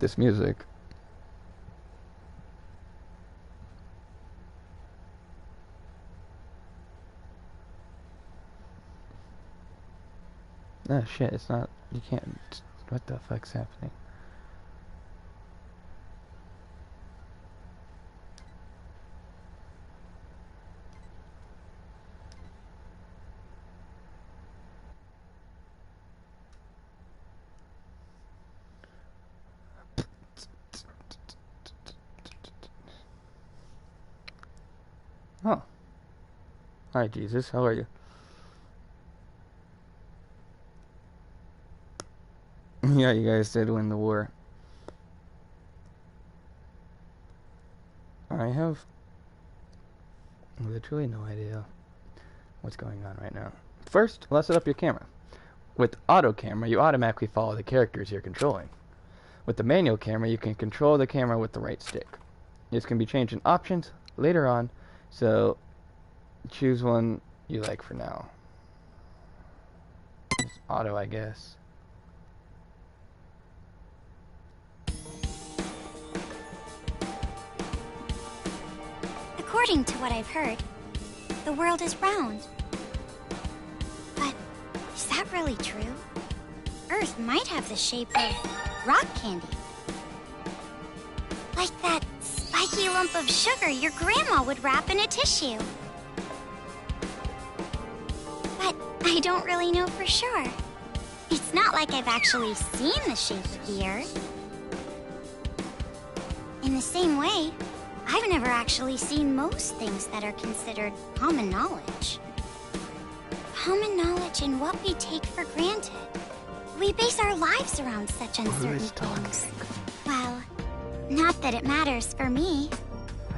This music. Oh shit, it's not, you can't, what the fuck's happening? Oh. Hi, Jesus. How are you? Yeah, you guys did win the war. I have literally no idea what's going on right now. First, let's set up your camera. With auto camera, you automatically follow the characters you're controlling. With the manual camera, you can control the camera with the right stick. This can be changed in options later on, so choose one you like for now. Just auto, I guess. According to what I've heard, the world is round. But is that really true? Earth might have the shape of rock candy. Like that spiky lump of sugar your grandma would wrap in a tissue. But I don't really know for sure. It's not like I've actually seen the shape of the Earth. In the same way, I've never actually seen most things that are considered common knowledge. Common knowledge in what we take for granted. We base our lives around such uncertain things. Well, not that it matters for me.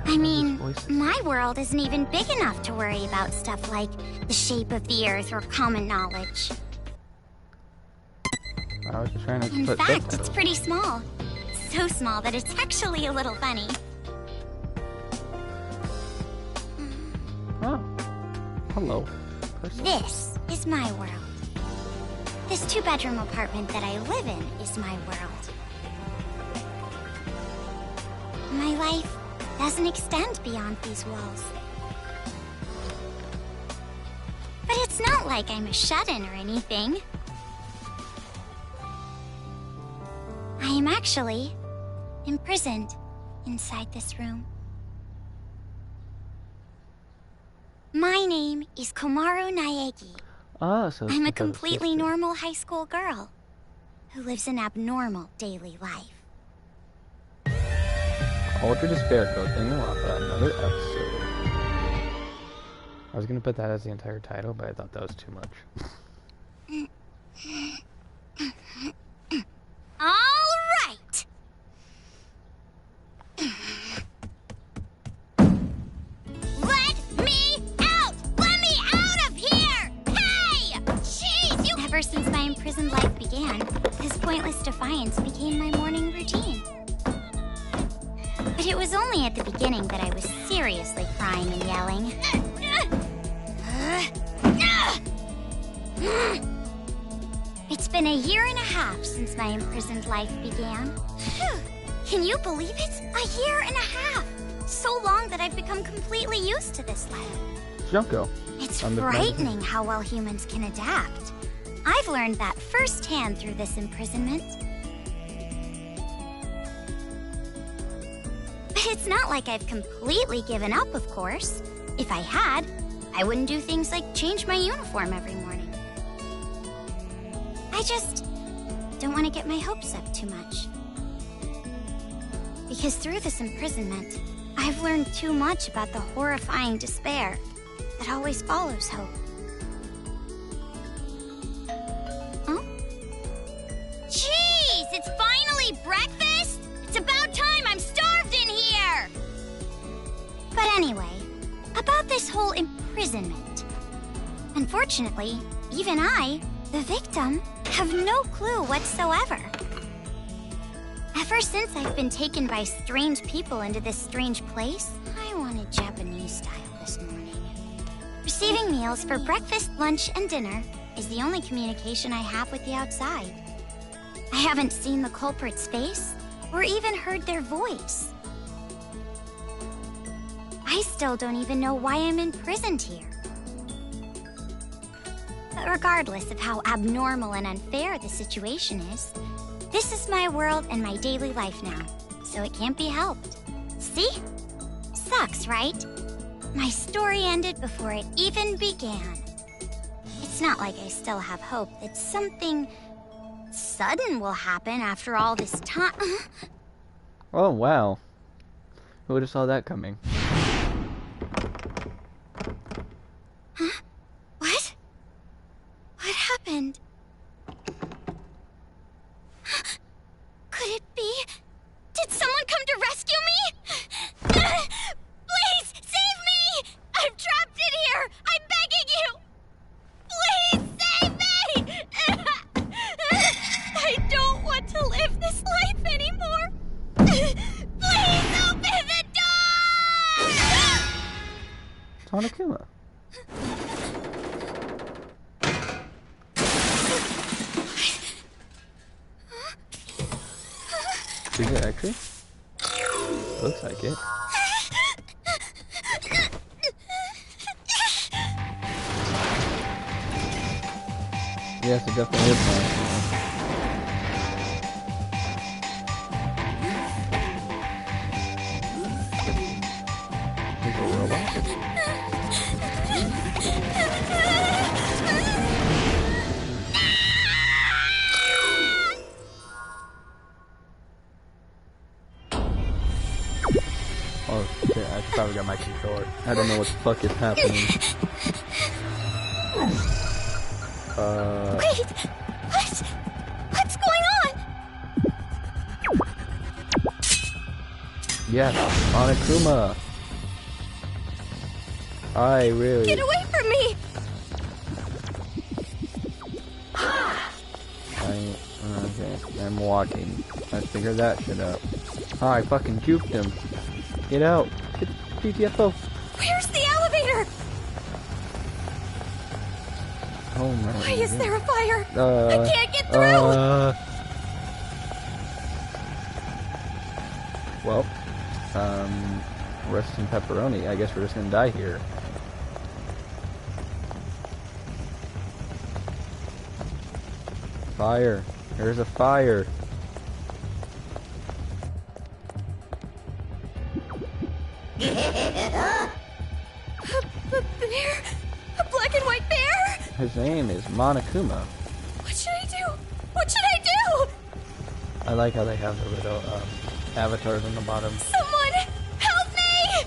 I mean, my world isn't even big enough to worry about stuff like the shape of the Earth or common knowledge. I was just trying to In put fact, it's pretty small. So small that it's actually a little funny. Oh. Hello. Person. This is my world. This two-bedroom apartment that I live in is my world. My life doesn't extend beyond these walls. But it's not like I'm a shut-in or anything. I am actually imprisoned inside this room. My name is Komaru Naegi. Ah, so I'm a completely normal high school girl who lives an abnormal daily life. Ultra Despair Code Danganronpa, another episode. I was gonna put that as the entire title, but I thought that was too much. All right. Let me out! Let me out of here! Hey! Jeez, you... Ever since my imprisoned life began, this pointless defiance became my morning routine. But it was only at the beginning that I was seriously crying and yelling. It's been a year and a half since my imprisoned life began. Can you believe it? A year and a half! So long that I've become completely used to this life. Junko. It's frightening how well humans can adapt. I've learned that firsthand through this imprisonment. But it's not like I've completely given up, of course. If I had, I wouldn't do things like change my uniform every morning. I just don't want to get my hopes up too much. Because through this imprisonment, I've learned too much about the horrifying despair that always follows hope. Huh? Jeez, it's finally breakfast? It's about time, I'm starved in here! But anyway, about this whole imprisonment. Unfortunately, even I, the victim, have no clue whatsoever. Ever since I've been taken by strange people into this strange place, I wanted Japanese style this morning. Receiving meals for breakfast, lunch, and dinner is the only communication I have with the outside. I haven't seen the culprit's face, or even heard their voice. I still don't even know why I'm imprisoned here. But regardless of how abnormal and unfair the situation is, this is my world and my daily life now, so it can't be helped. See? Sucks, right? My story ended before it even began. It's not like I still have hope that something sudden will happen after all this time. Oh, wow. Who would have saw that coming? Huh? What? What happened? Could it be? Did someone come to rescue me? Please, save me! I'm trapped in here! I'm begging you! Please, save me! I don't want to live this life anymore! Please open the door! It's Monokuma. Is it actually? Looks like it. Yes, it definitely is Monokuma. He's a robot? Oh shit, I just probably got my controller. I don't know what the fuck is happening. Wait! What? What's going on? Yes, Monokuma! I really... Get away from me! Okay, I'm walking. I figured that shit out. Oh, I fucking juked him. Get out. Get GTFO. Where's the elevator? Oh my god. Why is there a fire? I can't get through! Well, rest in pepperoni. I guess we're just gonna die here. Fire. There's a fire. A bear? A black and white bear? His name is Monokuma. What should I do? What should I do? I like how they have the little avatars on the bottom. Someone help me!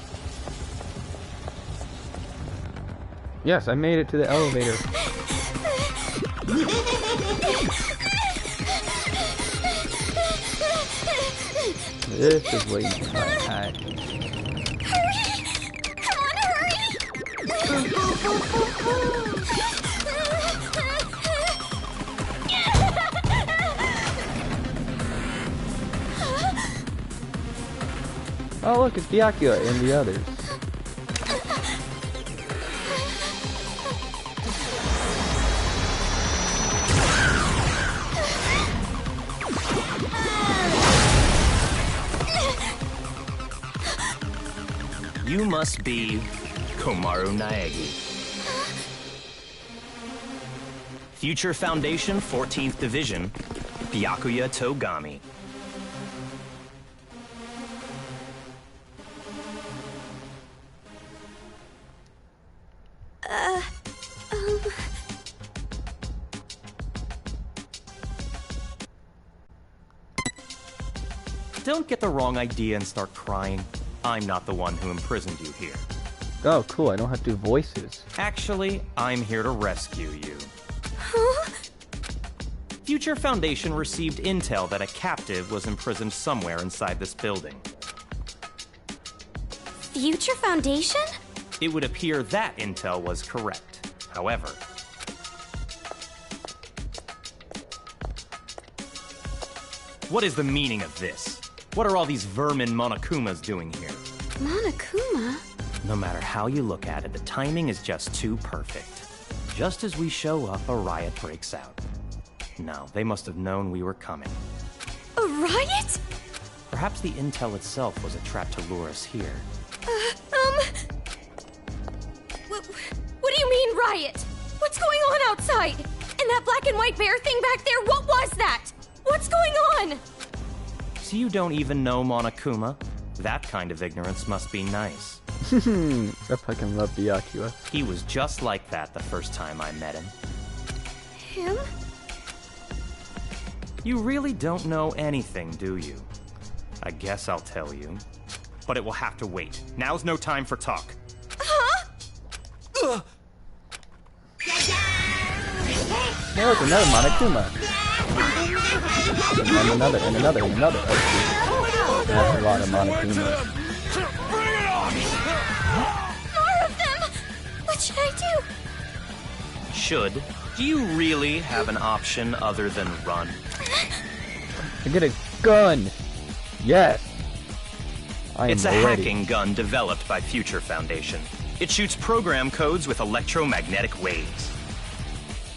Yes, I made it to the elevator. This is waiting for my attack. Hurry! Come on, Oh look, it's Byakuya and the others. You must be Komaru Naegi. Future Foundation 14th Division, Byakuya Togami. Don't get the wrong idea and start crying. I'm not the one who imprisoned you here. Oh cool, I don't have to do voices. Actually, I'm here to rescue you. Huh? Future Foundation received intel that a captive was imprisoned somewhere inside this building. Future Foundation? It would appear that intel was correct. However, what is the meaning of this? What are all these vermin Monokumas doing here? Monokuma? No matter how you look at it, the timing is just too perfect. Just as we show up, a riot breaks out. No, they must have known we were coming. A riot? Perhaps the intel itself was a trap to lure us here. What do you mean, riot? What's going on outside? And that black and white bear thing back there, what was that? What's going on? So you don't even know Monokuma? That kind of ignorance must be nice. I fucking love Byakuya. He was just like that the first time I met him. Him? You really don't know anything, do you? I guess I'll tell you. But it will have to wait. Now's no time for talk. Huh? Ugh. There was another Monokuma. And another. That's a lot of Monokuma. More of them! What should I do? Should? Do you really have an option other than run? I get a gun! Yes! I am It's a ready. hacking gun developed by Future Foundation. It shoots program codes with electromagnetic waves.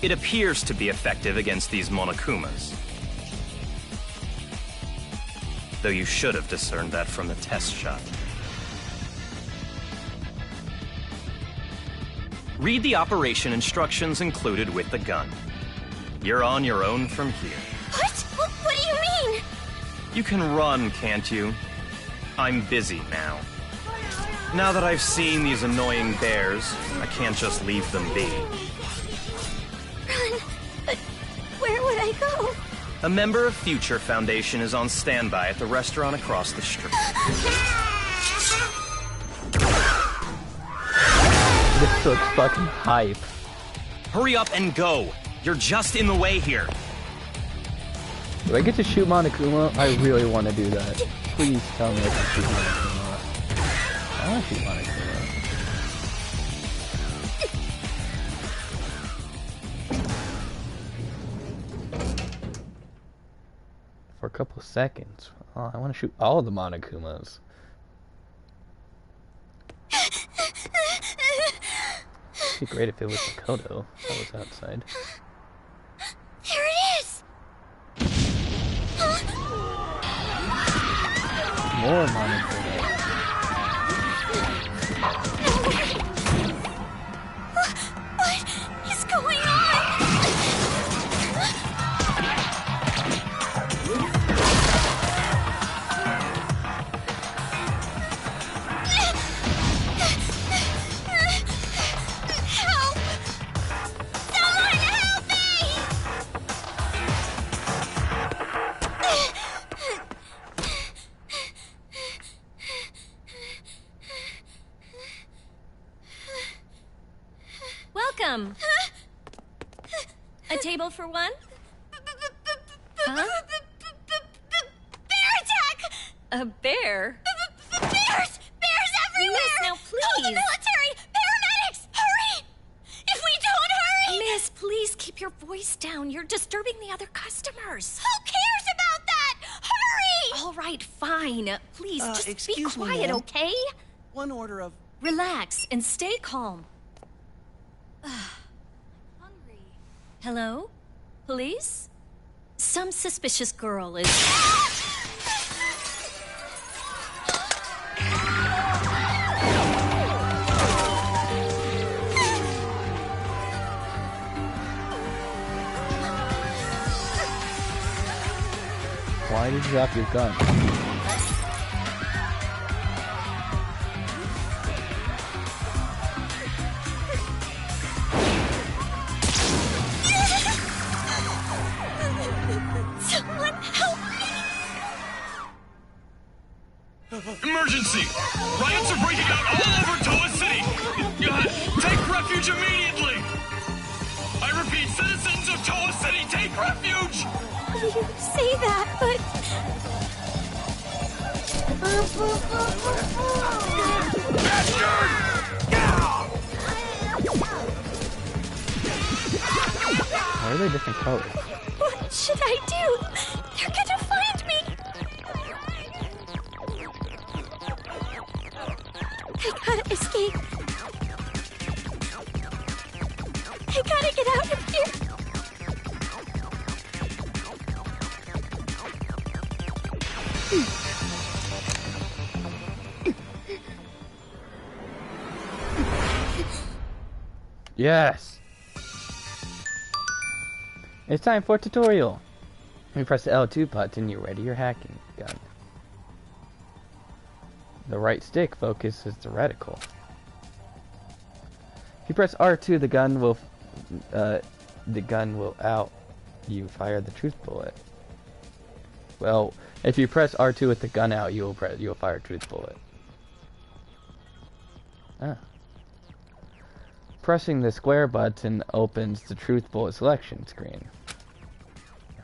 It appears to be effective against these Monokumas. Though you should have discerned that from the test shot. Read the operation instructions included with the gun. You're on your own from here. What? What do you mean? You can run, can't you? I'm busy now. Now that I've seen these annoying bears, I can't just leave them be. Run? But where would I go? A member of Future Foundation is on standby at the restaurant across the street. This looks fucking hype. Hurry up and go! You're just in the way here. Do I get to shoot Monokuma? I really want to do that. Please tell me I can shoot Monokuma. I want to shoot Monokuma. For a couple seconds. Oh, I want to shoot all the Monokumas. It'd be great if it was Makoto that was outside. There it is! More Monokuma. What is going on? Help! Someone help me! Welcome. A table for one? Huh? Bear attack! A bear? Bears! Bears everywhere! Miss, now Call the please. military! Paramedics! Hurry! If we don't hurry! Miss, please keep your voice down. You're disturbing the other customers. Who cares about that? Hurry! All right, fine. Please, just be excuse me, quiet, ma'am. okay? One order of... Relax and stay calm. Hungry. Hello? Police? Some suspicious girl is... Why did you drop your gun? Someone help me! Emergency! Riots are breaking out all over Toa City! Take refuge immediately! I repeat, citizens of Toa City, take refuge! You say that, but... Why are they different colors? What should I do? They're gonna find me! I gotta escape. I gotta get out of here. Yes! It's time for a tutorial. When you press the L2 button, you ready your hacking gun. The right stick focuses the reticle. If you press R2, the gun will out. You fire the truth bullet. Well, if you press R2 with the gun out, you'll fire a truth bullet. Ah. Pressing the square button opens the truth bullet selection screen.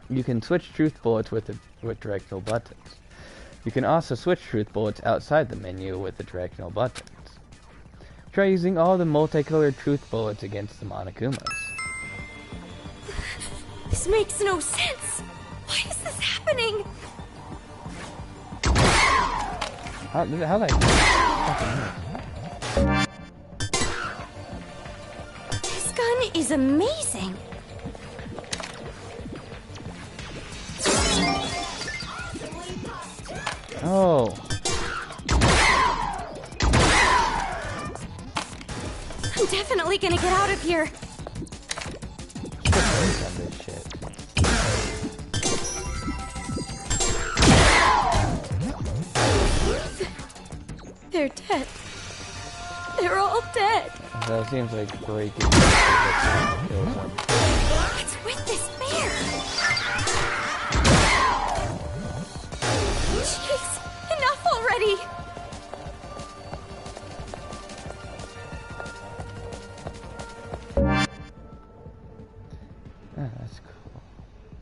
You can switch truth bullets with directional buttons. You can also switch truth bullets outside the menu with the directional buttons. Try using all the multicolored truth bullets against the Monokumas. This makes no sense. Why is this happening? How did I This gun is amazing. Oh. I'm definitely gonna get out of here. This shit. They're dead. They're all dead. So it seems like breaking. What's with this bear? Jeez, enough already. Oh, that's cool.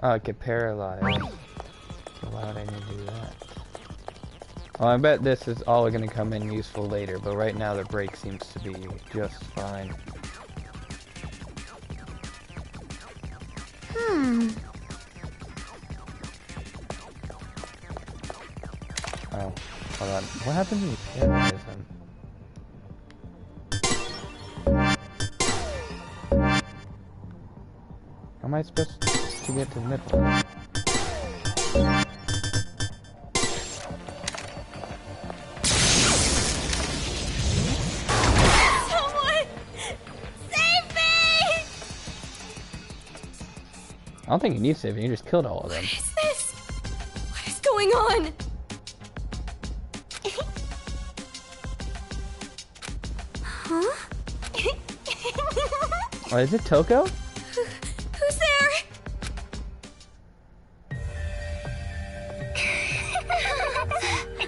Oh, I get paralyzed. So why would I need to do that? Well, I bet this is all going to come in useful later, but right now the break seems to be just fine. Oh, hold on. What happened to you paralyze him? How am I supposed to get to the nipple? Someone save me! I don't think you need saving, you just killed all of them. What is this? What is going on? Huh? Oh, is it Toko? Who's there?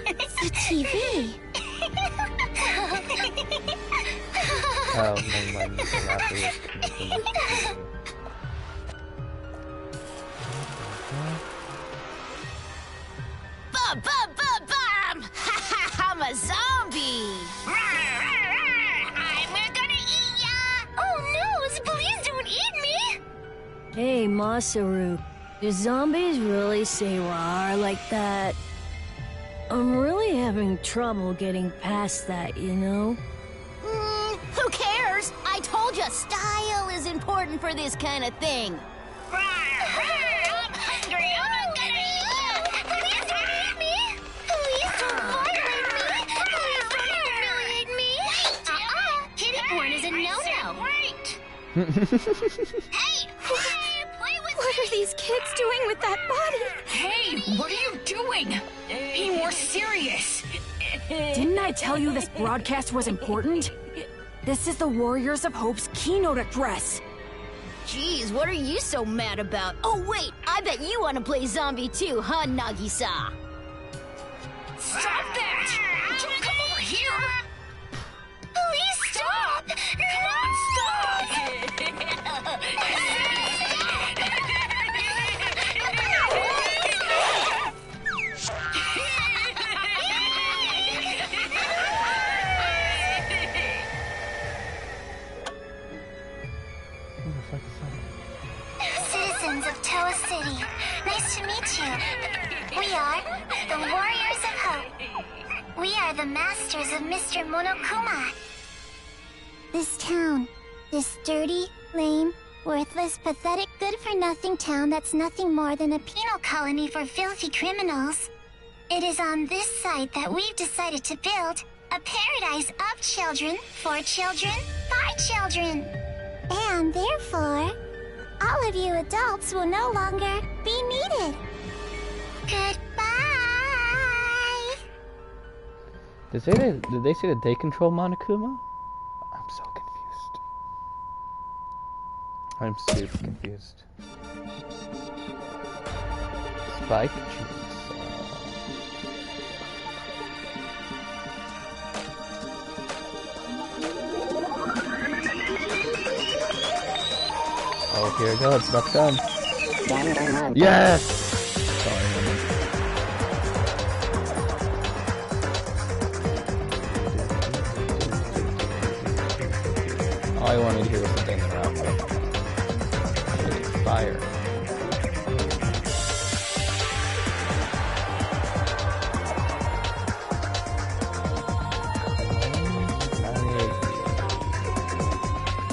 It's the TV. Oh, never mind. The laughter was coming from the TV. Bum, bum, bum, bum! I'm a zombie! We're gonna eat ya! Oh no, please don't eat me! Hey, Masaru, do zombies really say rawr like that? I'm really having trouble getting past that, you know? Who cares? I told you, style is important for this kind of thing. I'm hungry. I'm not gonna eat you. Please don't eat me. Please don't violate me. Please don't humiliate me. Kitty porn is a no-no. Hey, play with What are these kids doing with that body? Hey, what are you doing? Be more serious. Didn't I tell you this broadcast was important? This is the Warriors of Hope's keynote address. Jeez, what are you so mad about? Oh wait, I bet you want to play zombie too, huh, Nagisa? Stop that! Don't come over here! Please stop! Come on, stop! Citizens of Toa City, nice to meet you. We are the Warriors of Hope. We are the masters of Mr. Monokuma. This town, this dirty, lame, worthless, pathetic, good-for-nothing town that's nothing more than a penal colony for filthy criminals. It is on this site that we've decided to build a paradise of children, for children, by children. And therefore, all of you adults will no longer be needed. Goodbye! Did they say that they control Monokuma? I'm so confused. I'm super confused. Spike chainsaw. Oh, here it goes. It's about done. Yes! Sorry, man. All I wanted to hear was the Danganronpa. Fire.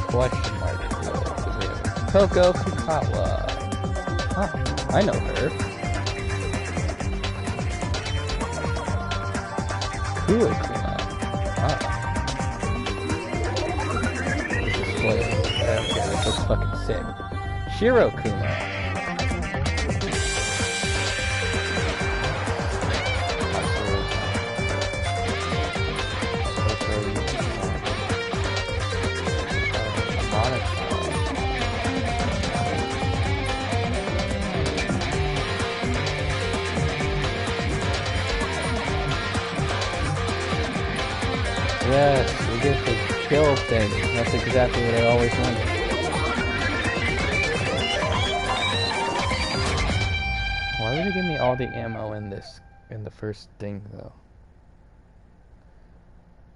Question mark. Coco Fukawa. Huh, I know her. Kuakuma. Ah. Okay, this looks fucking sick. Shirokuma. Yes, we get the kill thing. That's exactly what I always wanted. Why would they give me all the ammo in the first thing though?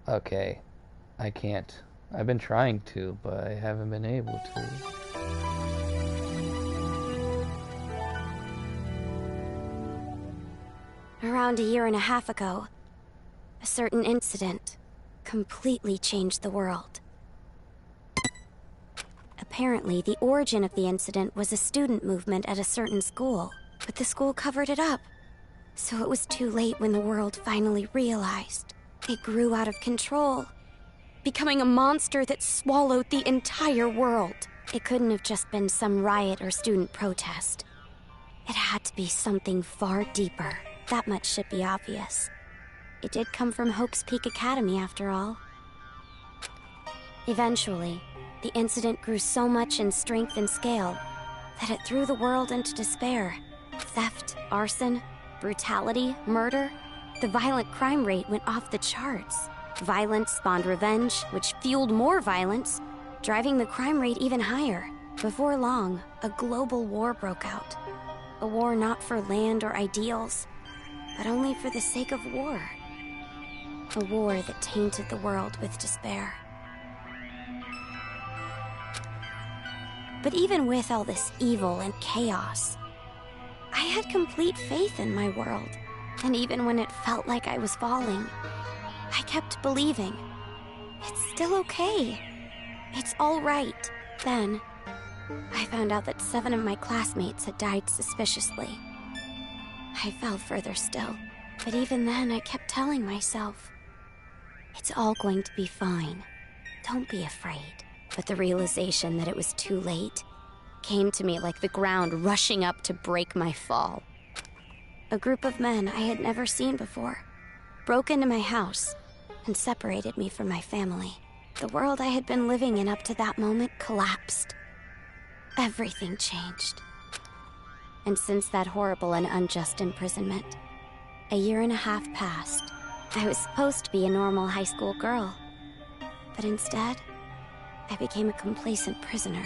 Okay, I can't. I've been trying to, but I haven't been able to. Around a year and a half ago, a certain incident completely changed the world. Apparently, the origin of the incident was a student movement at a certain school, but the school covered it up. So it was too late when the world finally realized. It grew out of control, becoming a monster that swallowed the entire world. It couldn't have just been some riot or student protest. It had to be something far deeper. That much should be obvious. It did come from Hope's Peak Academy, after all. Eventually, the incident grew so much in strength and scale that it threw the world into despair. Theft, arson, brutality, murder. The violent crime rate went off the charts. Violence spawned revenge, which fueled more violence, driving the crime rate even higher. Before long, a global war broke out. A war not for land or ideals, but only for the sake of war. A war that tainted the world with despair. But even with all this evil and chaos, I had complete faith in my world. And even when it felt like I was falling, I kept believing. It's still okay. It's all right. Then, I found out that 7 of my classmates had died suspiciously. I fell further still. But even then, I kept telling myself, it's all going to be fine. Don't be afraid. But the realization that it was too late came to me like the ground rushing up to break my fall. A group of men I had never seen before broke into my house and separated me from my family. The world I had been living in up to that moment collapsed. Everything changed. And since that horrible and unjust imprisonment, a year and a half passed. I was supposed to be a normal high school girl, but instead, I became a complacent prisoner.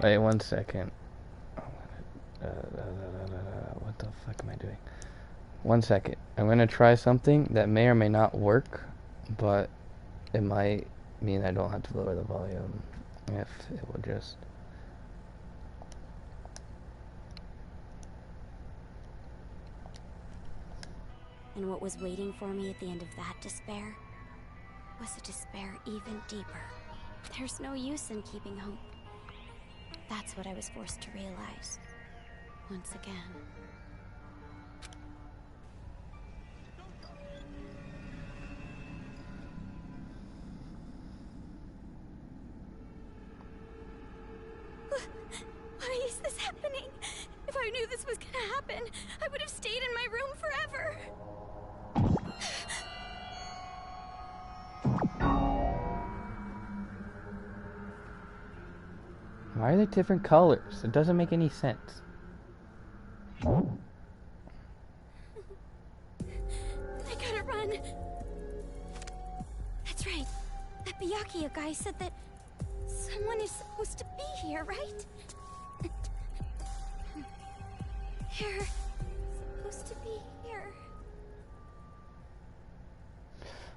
Wait 1 second. What the fuck am I doing? 1 second. I'm gonna try something that may or may not work, but it might mean I don't have to lower the volume if it will just... And what was waiting for me at the end of that despair was a despair even deeper. There's no use in keeping hope. That's what I was forced to realize. Once again. I knew this was gonna happen, I would have stayed in my room forever. Why are they different colors? It doesn't make any sense. I gotta run. That's right. That Byakuya guy said that someone is supposed to be here, right? They're supposed to be here.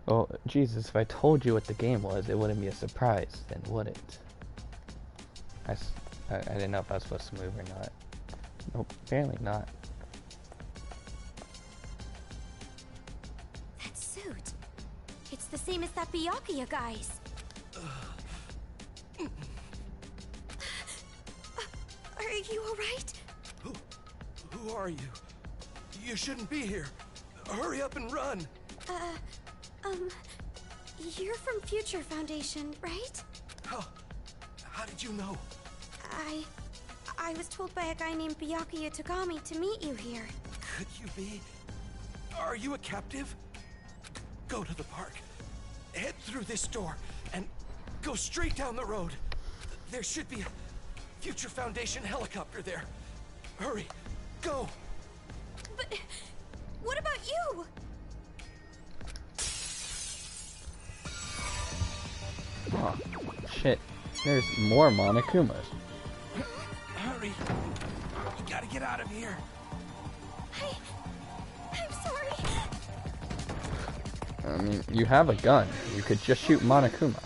Well, Jesus, if I told you what the game was, it wouldn't be a surprise, then would it? I didn't know if I was supposed to move or not. Nope, apparently not. That suit. It's the same as that Byakuya guy's. Are you alright? Who are you? You shouldn't be here. Hurry up and run. You're from Future Foundation, right? How did you know? I was told by a guy named Byakuya Togami to meet you here. Could you be? Are you a captive? Go to the park. Head through this door and go straight down the road. There should be a Future Foundation helicopter there. Hurry, go. But what about you? Oh, shit. There's more Monokumas. Hurry. You gotta get out of here. I'm sorry. I mean, you have a gun. You could just shoot Monokuma.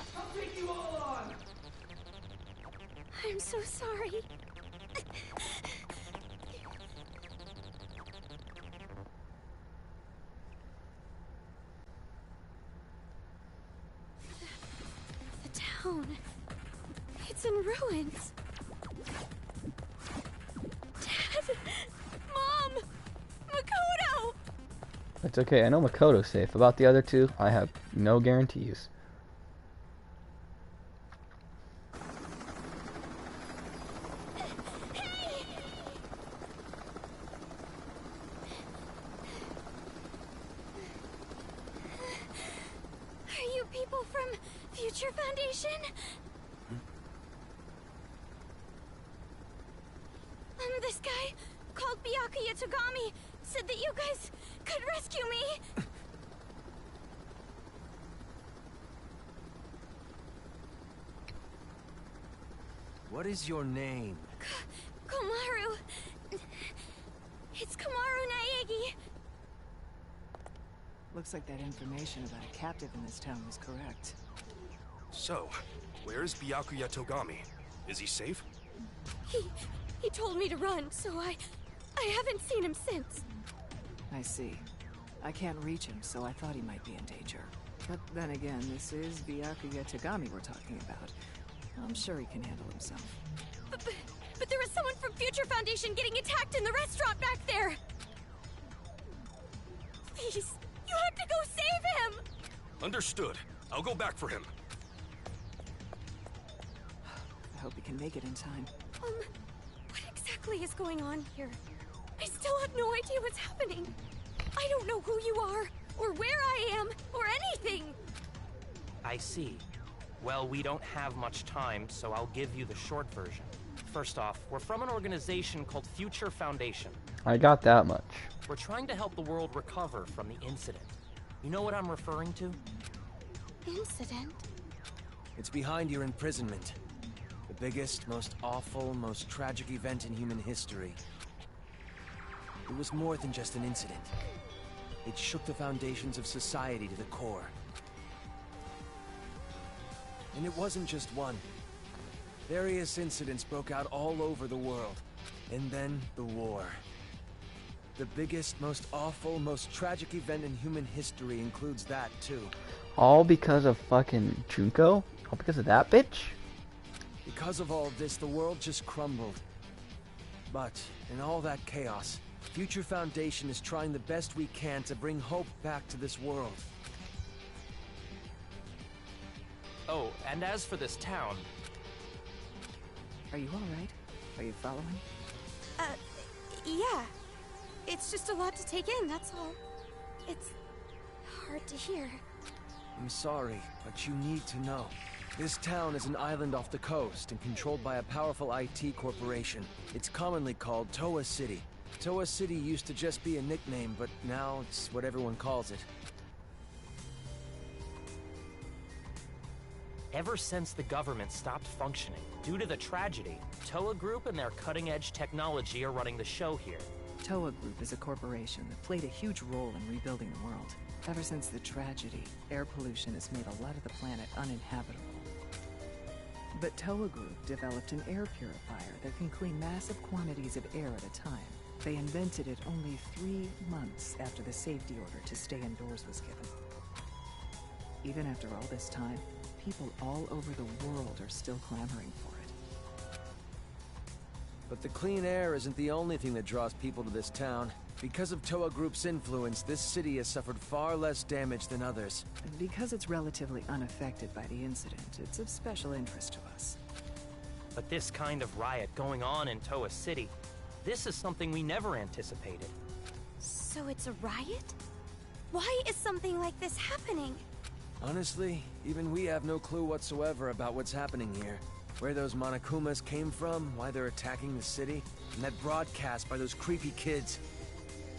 I'm so sorry. The town. It's in ruins. Dad! Mom! Makoto! It's okay, I know Makoto's safe. About the other two, I have no guarantees. Are you people from Future Foundation? This guy, called Byakuya Togami, said that you guys could rescue me. What is your name? Komaru. It's Komaru Naegi. Looks like that information about a captive in this town was correct. So, where is Byakuya Togami? Is he safe? He told me to run, so I haven't seen him since. I see. I can't reach him, so I thought he might be in danger. But then again, this is Byakuya Togami we're talking about. I'm sure he can handle himself. But there was someone from Future Foundation getting attacked in the restaurant back there! Please, you have to go save him! Understood. I'll go back for him. I hope he can make it in time. What exactly is going on here? I still have no idea what's happening. I don't know who you are, or where I am, or anything. I see. Well, we don't have much time, so I'll give you the short version. First off, we're from an organization called Future Foundation. I got that much. We're trying to help the world recover from the incident. You know what I'm referring to? Incident? It's behind your imprisonment. The biggest, most awful, most tragic event in human history. It was more than just an incident. It shook the foundations of society to the core. And it wasn't just one. Various incidents broke out all over the world. And then the war. The biggest, most awful, most tragic event in human history includes that, too. All because of fucking Junko? All because of that bitch? Because of all of this, the world just crumbled. But, in all that chaos, Future Foundation is trying the best we can to bring hope back to this world. Oh, and as for this town... Are you alright? Are you following? Yeah. It's just a lot to take in, that's all. It's hard to hear. I'm sorry, but you need to know. This town is an island off the coast and controlled by a powerful IT corporation. It's commonly called Toa City. Toa City used to just be a nickname, but now it's what everyone calls it. Ever since the government stopped functioning due to the tragedy, Toa Group and their cutting-edge technology are running the show here. Toa Group is a corporation that played a huge role in rebuilding the world. Ever since the tragedy, air pollution has made a lot of the planet uninhabitable. But Toa Group developed an air purifier that can clean massive quantities of air at a time. They invented it only 3 months after the safety order to stay indoors was given. Even after all this time, people all over the world are still clamoring for it. But the clean air isn't the only thing that draws people to this town. Because of Toa Group's influence, this city has suffered far less damage than others. And because it's relatively unaffected by the incident, it's of special interest to us. But this kind of riot going on in Toa City, this is something we never anticipated. So it's a riot? Why is something like this happening? Honestly, even we have no clue whatsoever about what's happening here. Where those Monokumas came from, why they're attacking the city, and that broadcast by those creepy kids.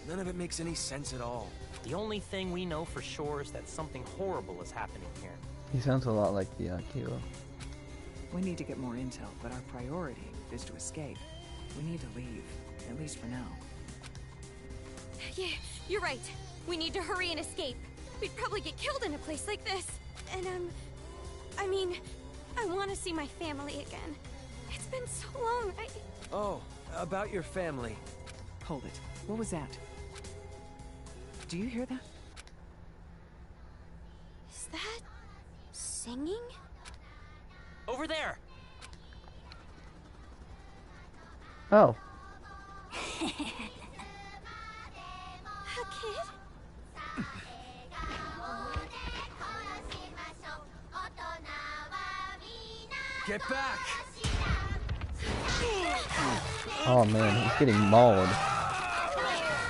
None of it makes any sense at all. The only thing we know for sure is that something horrible is happening here. He sounds a lot like the Kilo. We need to get more intel, but our priority is to escape. We need to leave, at least for now. Yeah, you're right. We need to hurry and escape. We'd probably get killed in a place like this. And I mean, I want to see my family again. It's been so long. Oh, about your family. Hold it. What was that? Do you hear that? Is that singing? Over there! Oh. A kid? Get back! Oh man, he's getting mauled.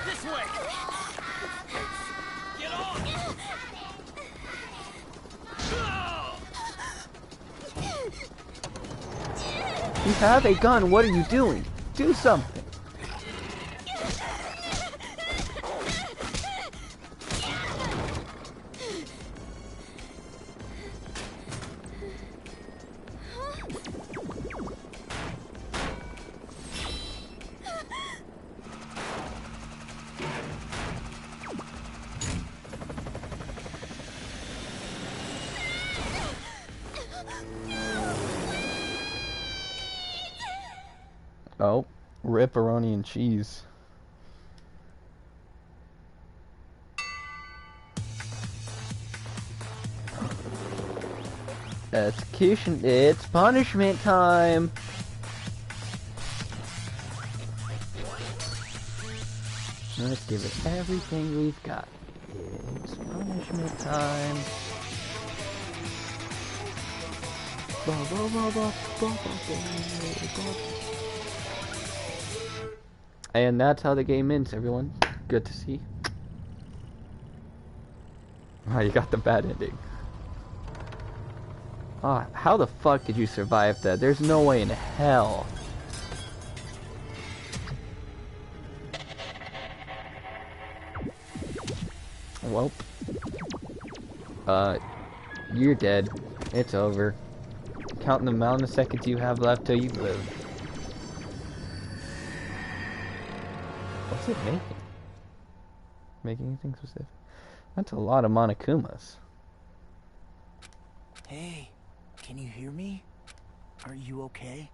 This way! Get on! You have a gun, what are you doing? Do something! Oh, ripperoni and cheese. Execution, it's punishment time! Let's give it everything we've got. It's punishment time. And that's how the game ends, everyone. Good to see. Oh, you got the bad ending. Ah, how the fuck did you survive that? There's no way in hell. Well, you're dead. It's over. Counting the amount of seconds you have left till you live. What's it making? Making anything specific? That's a lot of Monokumas. Hey, can you hear me? Are you okay?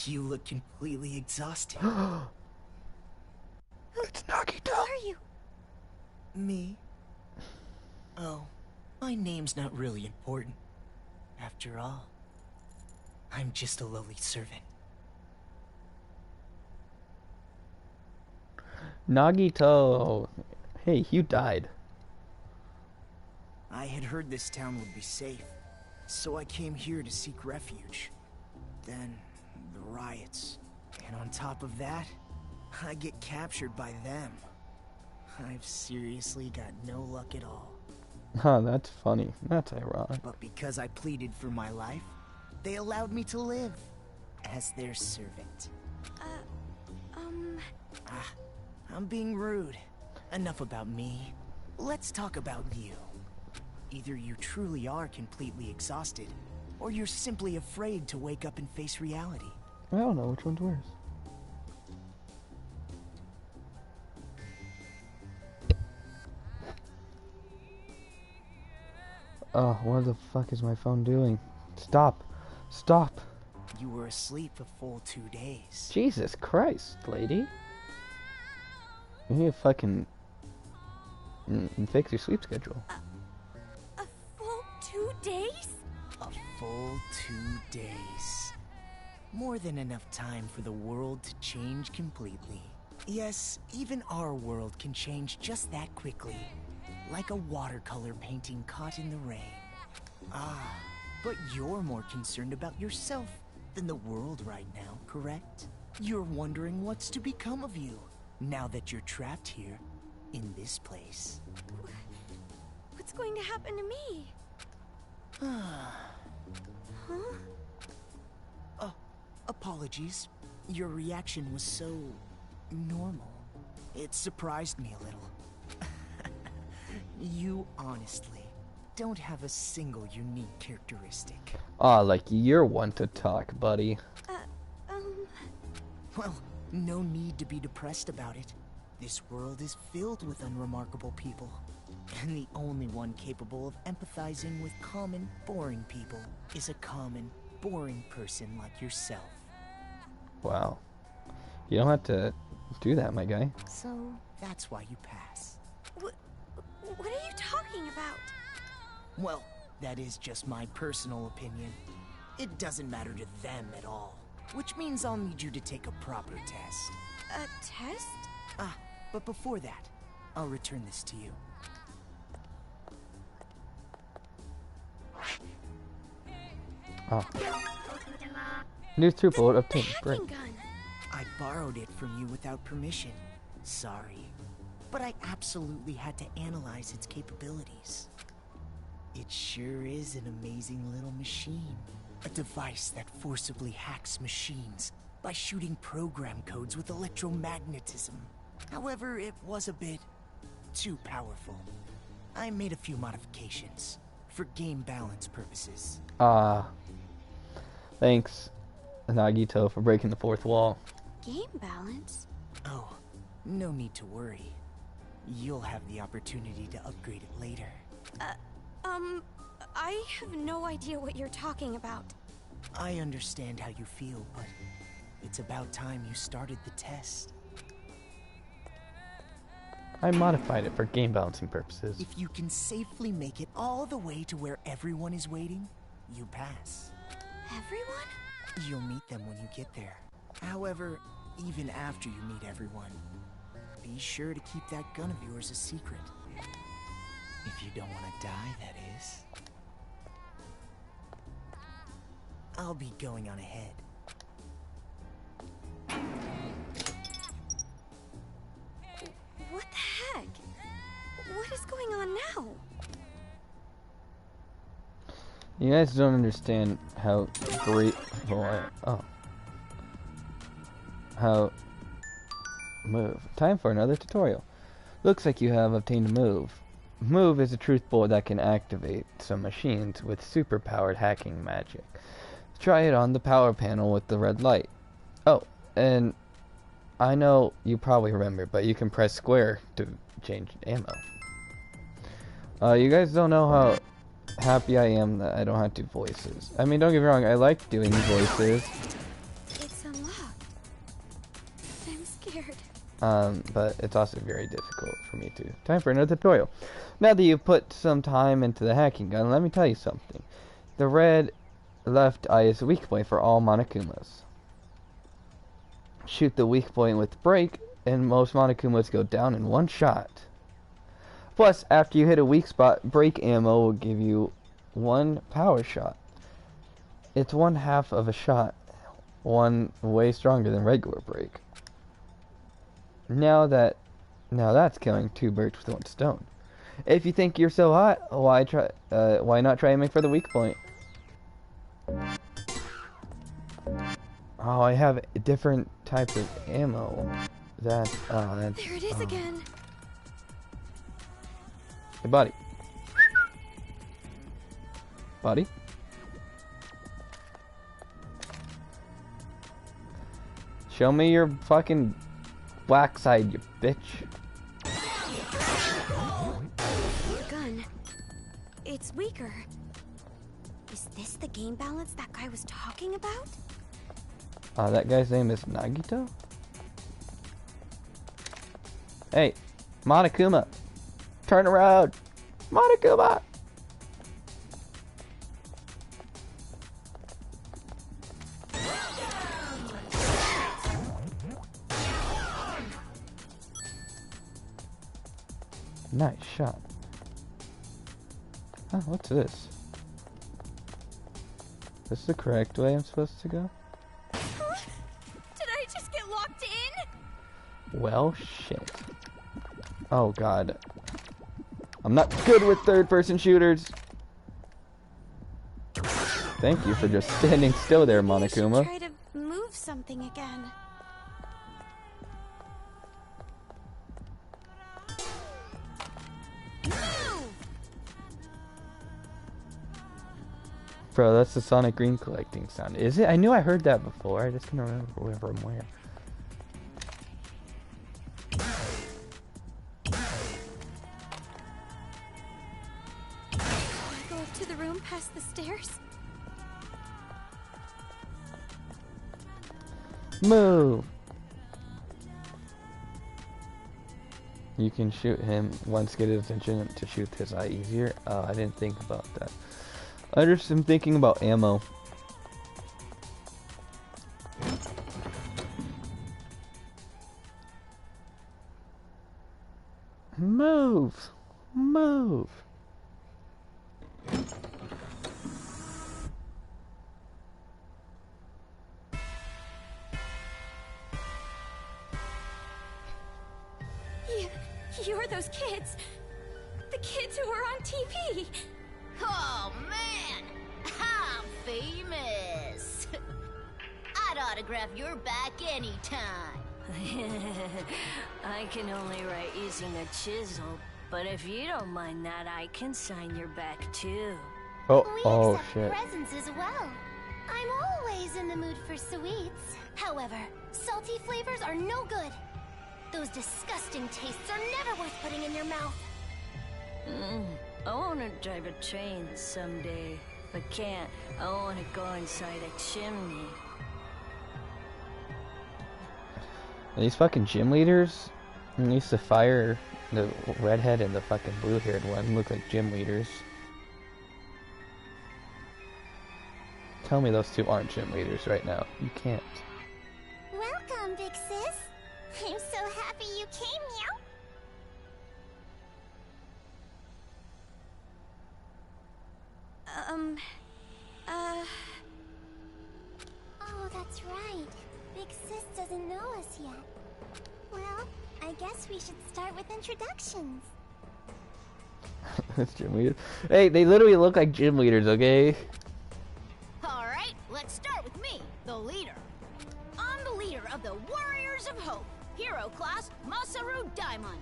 You look completely exhausted. It's Nagito. Who are you? Me? Oh, my name's not really important. After all, I'm just a lowly servant. Nagito. Hey, you died. I had heard this town would be safe, so I came here to seek refuge. Then, the riots. And on top of that, I get captured by them. I've seriously got no luck at all. Huh, that's funny. That's ironic. But because I pleaded for my life, they allowed me to live as their servant. I'm being rude. Enough about me. Let's talk about you. Either you truly are completely exhausted, or you're simply afraid to wake up and face reality. I don't know which one's worse. Oh, what the fuck is my phone doing? Stop. Stop. You were asleep a full 2 days. Jesus Christ, lady. You need to fucking fix your sleep schedule. A full 2 days? A full 2 days. More than enough time for the world to change completely. Yes, even our world can change just that quickly. Like a watercolor painting caught in the rain. Ah, but you're more concerned about yourself than the world right now, correct? You're wondering what's to become of you, now that you're trapped here, in this place. What's going to happen to me? Huh? Apologies. Your reaction was so normal. It surprised me a little. You honestly don't have a single unique characteristic. Ah, like you're one to talk, buddy. Well, no need to be depressed about it. This world is filled with unremarkable people. And the only one capable of empathizing with common, boring people is a common, boring person like yourself. Wow. You don't have to do that, my guy. So, that's why you pass. What are you talking about? Well, that is just my personal opinion. It doesn't matter to them at all. Which means I'll need you to take a proper test. A test? But before that, I'll return this to you. Oh. New throughput obtained. Great. I borrowed it from you without permission. Sorry. But I absolutely had to analyze its capabilities. It sure is an amazing little machine. A device that forcibly hacks machines by shooting program codes with electromagnetism. However, it was a bit too powerful. I made a few modifications for game balance purposes. Thanks, Nagito, for breaking the fourth wall. Game balance? Oh, no need to worry. You'll have the opportunity to upgrade it later. I have no idea what you're talking about. I understand how you feel, but it's about time you started the test. I modified it for game balancing purposes. If you can safely make it all the way to where everyone is waiting, you pass. Everyone? You'll meet them when you get there. However, even after you meet everyone, be sure to keep that gun of yours a secret. If you don't want to die, that is. I'll be going on ahead. What the heck? What is going on now? You guys don't understand how grateful how move. Time for another tutorial. Looks like you have obtained Move. Move is a truth bullet that can activate some machines with superpowered hacking magic. Try it on the power panel with the red light. Oh, and I know you probably remember, but you can press square to change ammo. You guys don't know how happy I am that I don't have to do voices. I mean, don't get me wrong, I like doing voices. It's unlocked. I'm scared. But it's also very difficult for me to. Time for another tutorial. Now that you've put some time into the hacking gun, let me tell you something. The red left eye is a weak point for all Monokumas. Shoot the weak point with break and most Monokumas go down in one shot. Plus, after you hit a weak spot, break ammo will give you one power shot. It's 1/2 of a shot, one way stronger than regular break. Now that's killing 2 birds with 1 stone. If you think you're so hot, why not try aiming for the weak point? Oh, I have different types of ammo. That's There it is again. Hey, buddy. Buddy? Show me your fucking black side, you bitch. Gun. It's weaker. Is this the game balance that guy was talking about? That guy's name is Nagito? Hey, Monokuma. Turn around. Monokuma! Nice shot. Huh, what's this? This is the correct way I'm supposed to go? Did I just get locked in? Well, shit. Oh, God. I'm not good with third-person shooters. Thank you for just standing still there, Monokuma. Try to move something again. Bro, that's the Sonic Green collecting sound. Is it? I knew I heard that before. I just can't remember from where. Go up to the room past the stairs. Move! You can shoot him once get his attention to shoot his eye easier. Oh, I didn't think about that. I just am thinking about ammo. Move! Move! You're those kids. The kids who were on TV. Oh, man! I'm famous! I'd autograph your back anytime. I can only write using a chisel, but if you don't mind that, I can sign your back too. Oh shit. Presents as well. I'm always in the mood for sweets. However, salty flavors are no good. Those disgusting tastes are never worth putting in your mouth. I want to drive a train someday, but can't. I want to go inside a chimney. These fucking gym leaders used to fire the redhead and the fucking blue-haired one. Look like gym leaders. Tell me those two aren't gym leaders right now. You can't. Welcome, big sis. I'm so happy you came, meow. Oh, that's right. Big sis doesn't know us yet. Well, I guess we should start with introductions. That's gym leaders. Hey, they literally look like gym leaders, okay? Alright, let's start with me, the leader. I'm the leader of the Warriors of Hope. Hero class, Masaru Daimon.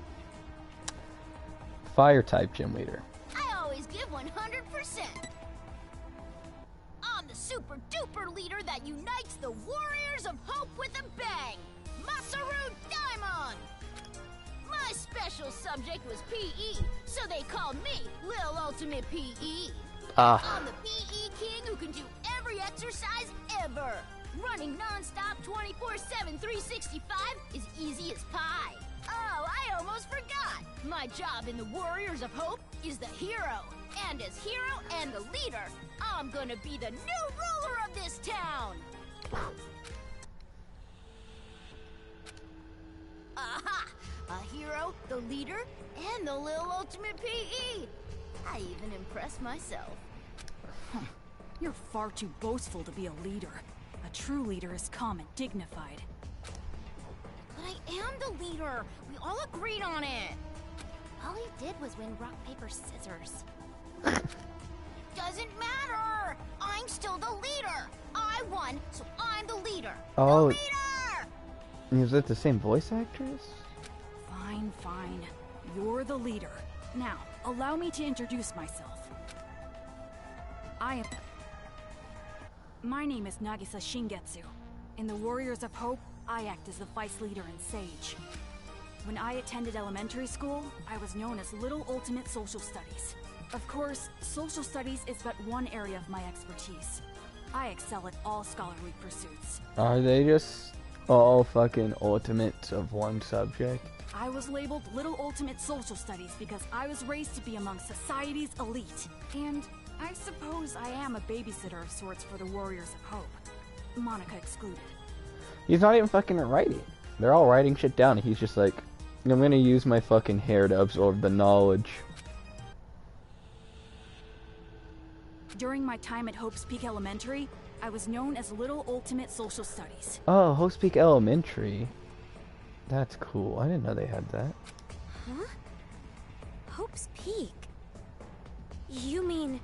Fire type gym leader. I always give 100%. I'm the super duper leader that unites the Warriors of Hope with a bang. Masaru Daimon. My special subject was PE, so they called me Lil Ultimate PE. I'm the PE king who can do every exercise ever. Running non-stop 24/7 365 is easy as pie. Oh, I almost forgot. My job in the Warriors of Hope is the hero. And as hero and the leader, I'm gonna be the new ruler of this town. Aha! A hero, the leader, and the little ultimate PE! I even impressed myself. You're far too boastful to be a leader. A true leader is calm and dignified. But I am the leader! We all agreed on it! All he did was win rock, paper, scissors. Doesn't matter! I'm still the leader! I won, so I'm the leader! Oh. The leader! Is that the same voice actress? Fine, fine. You're the leader. Now, allow me to introduce myself. My name is Nagisa Shingetsu. In the Warriors of Hope, I act as the vice leader and sage. When I attended elementary school, I was known as Little Ultimate Social Studies. Of course, social studies is but one area of my expertise. I excel at all scholarly pursuits. Are they just all fucking ultimates of one subject? I was labeled Little Ultimate Social Studies because I was raised to be among society's elite. And I suppose I am a babysitter of sorts for the Warriors of Hope. Monica excluded. He's not even fucking writing. They're all writing shit down. He's just like, I'm gonna use my fucking hair to absorb the knowledge. During my time at Hope's Peak Elementary, I was known as Little Ultimate Social Studies. Oh, Hope's Peak Elementary. That's cool. I didn't know they had that. Huh? Hope's Peak? You mean